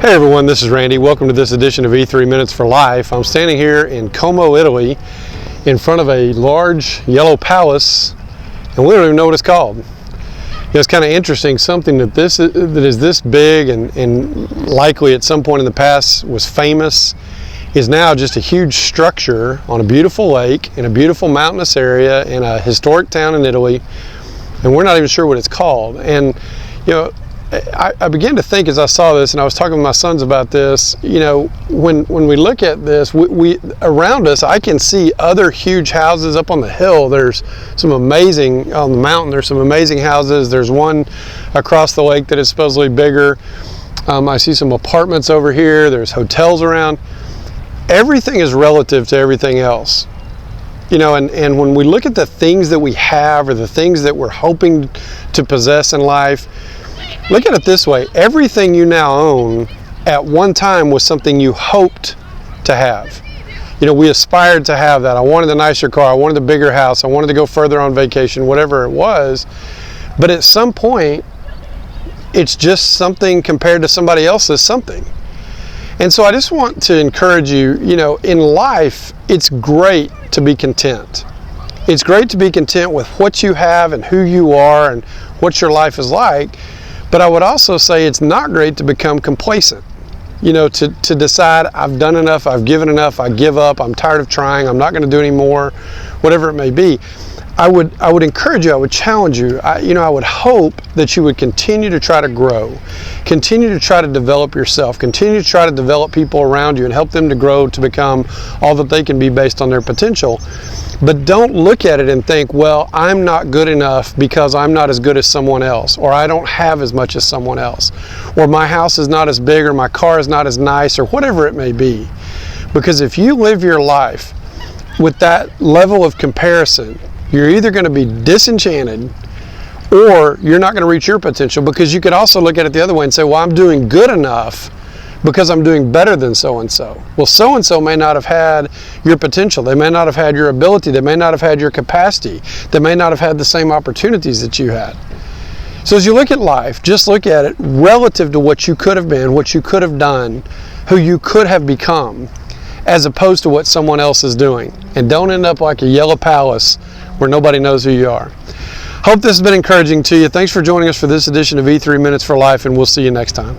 Hey everyone, this is Randy. Welcome to this edition of E3 Minutes for Life. I'm standing here in Como, Italy, in front of a large yellow palace, and we don't even know what it's called. It's kind of interesting, something that is this big and likely at some point in the past was famous is now just a huge structure on a beautiful lake in a beautiful mountainous area in a historic town in Italy, and we're not even sure what it's called. And I began to think as I saw this, and I was talking with my sons about this, when we look at this, we around us, I can see other huge houses up on the hill. There's some amazing, on the mountain, there's some amazing houses. There's one across the lake that is supposedly bigger. I see some apartments over here. There's hotels around. Everything is relative to everything else. And when we look at the things that we have or the things that we're hoping to possess in life, look at it this way. Everything you now own at one time was something you hoped to have. We aspired to have that. I wanted a nicer car. I wanted a bigger house. I wanted to go further on vacation, whatever it was. But at some point, it's just something compared to somebody else's something. And so I just want to encourage you, in life, it's great to be content. It's great to be content with what you have and who you are and what your life is like. But I would also say it's not great to become complacent, to decide I've done enough, I've given enough, I give up, I'm tired of trying, I'm not going to do any more, whatever it may be. I would encourage you, I would challenge you, I would hope that you would continue to try to grow, continue to try to develop yourself, continue to try to develop people around you and help them to grow to become all that they can be based on their potential. But don't look at it and think, well, I'm not good enough because I'm not as good as someone else, or I don't have as much as someone else, or my house is not as big, or my car is not as nice, or whatever it may be. Because if you live your life with that level of comparison, you're either going to be disenchanted or you're not going to reach your potential, because you could also look at it the other way and say, well, I'm doing good enough because I'm doing better than so-and-so. Well, so-and-so may not have had your potential. They may not have had your ability. They may not have had your capacity. They may not have had the same opportunities that you had. So as you look at life, just look at it relative to what you could have been, what you could have done, who you could have become, as opposed to what someone else is doing. And don't end up like a yellow palace where nobody knows who you are. Hope this has been encouraging to you. Thanks for joining us for this edition of E3 Minutes for Life, and we'll see you next time.